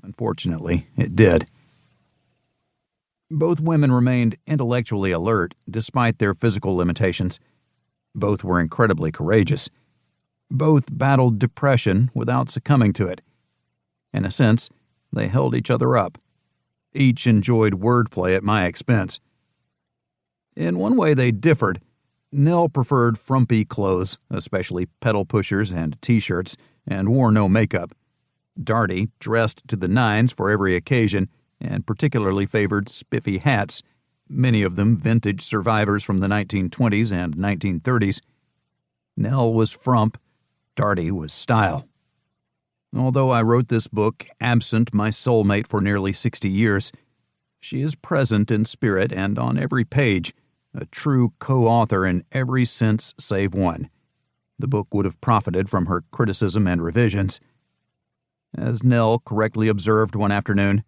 Unfortunately, it did. Both women remained intellectually alert despite their physical limitations. Both were incredibly courageous. Both battled depression without succumbing to it. In a sense, they held each other up. Each enjoyed wordplay at my expense. In one way they differed. Nelle preferred frumpy clothes, especially pedal pushers and T-shirts, and wore no makeup. Dartie dressed to the nines for every occasion and particularly favored spiffy hats, many of them vintage survivors from the 1920s and 1930s. Nelle was frump, Dartie was style. Although I wrote this book absent my soulmate for nearly 60 years, she is present in spirit and on every page, a true co-author in every sense save one. The book would have profited from her criticism and revisions. As Nelle correctly observed one afternoon,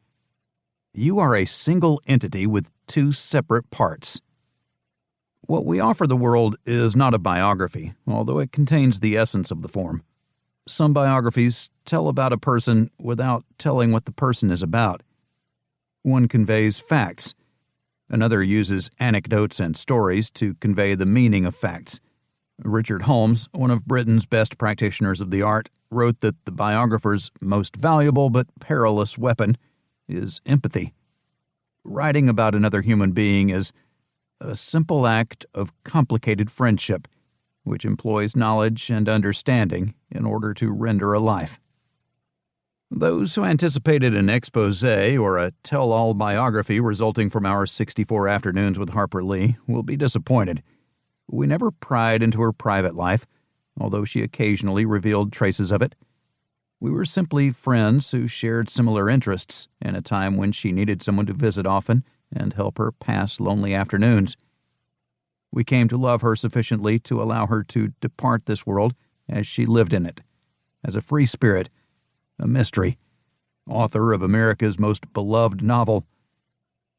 "You are a single entity with two separate parts." What we offer the world is not a biography, although it contains the essence of the form. Some biographies tell about a person without telling what the person is about. One conveys facts. Another uses anecdotes and stories to convey the meaning of facts. Richard Holmes, one of Britain's best practitioners of the art, wrote that the biographer's most valuable but perilous weapon is empathy. Writing about another human being is a simple act of complicated friendship, which employs knowledge and understanding in order to render a life. Those who anticipated an exposé or a tell-all biography resulting from our 64 afternoons with Harper Lee will be disappointed. We never pried into her private life, although she occasionally revealed traces of it. We were simply friends who shared similar interests in a time when she needed someone to visit often and help her pass lonely afternoons. We came to love her sufficiently to allow her to depart this world as she lived in it, as a free spirit, a mystery, author of America's most beloved novel,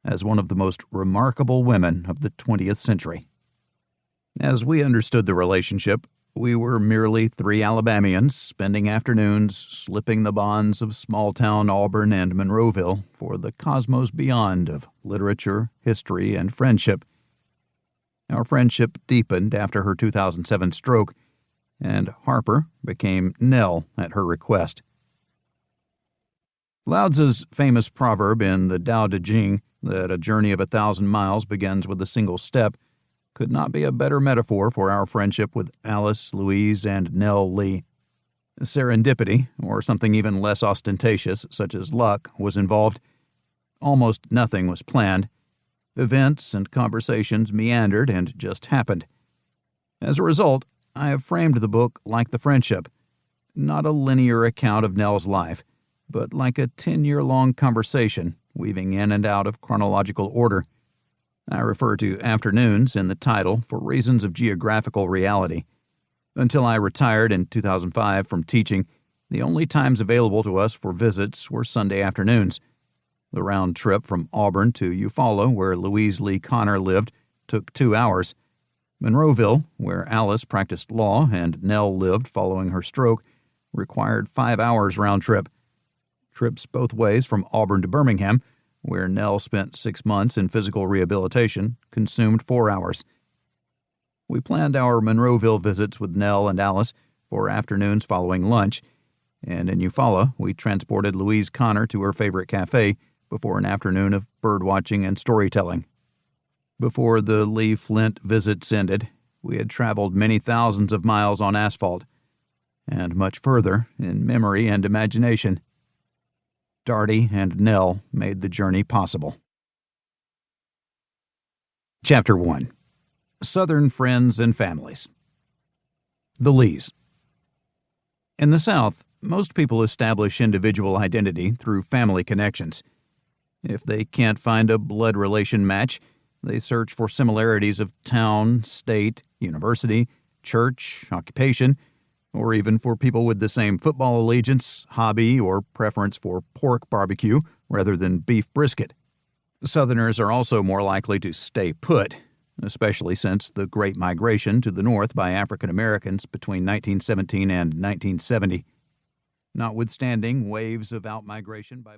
as one of the most remarkable women of the 20th century. As we understood the relationship, we were merely three Alabamians spending afternoons slipping the bonds of small-town Auburn and Monroeville for the cosmos beyond of literature, history, and friendship. Our friendship deepened after her 2007 stroke, and Harper became Nelle at her request. Lao-Tzu's famous proverb in the Tao Te Ching that a journey of 1,000 miles begins with a single step could not be a better metaphor for our friendship with Alice, Louise, and Nelle Lee. Serendipity, or something even less ostentatious, such as luck, was involved. Almost nothing was planned. Events and conversations meandered and just happened. As a result, I have framed the book like the friendship, not a linear account of Nelle's life, but like a 10-year-long conversation, weaving in and out of chronological order. I refer to afternoons in the title for reasons of geographical reality. Until I retired in 2005 from teaching, the only times available to us for visits were Sunday afternoons. The round trip from Auburn to Eufaula, where Louise Lee Conner lived, took 2 hours. Monroeville, where Alice practiced law and Nelle lived following her stroke, required 5 hours round trip. Trips both ways from Auburn to Birmingham, where Nelle spent 6 months in physical rehabilitation, consumed 4 hours. We planned our Monroeville visits with Nelle and Alice for afternoons following lunch, and in Eufaula we transported Louise Conner to her favorite cafe before an afternoon of birdwatching and storytelling. Before the Lee-Flynt visits ended, we had traveled many thousands of miles on asphalt, and much further in memory and imagination. Dartie and Nelle made the journey possible. Chapter 1. Southern Friends and Families. The Lees. In the South, most people establish individual identity through family connections. If they can't find a blood relation match, they search for similarities of town, state, university, church, occupation, or even for people with the same football allegiance, hobby, or preference for pork barbecue rather than beef brisket. Southerners are also more likely to stay put, especially since the Great Migration to the North by African Americans between 1917 and 1970. Notwithstanding waves of outmigration by both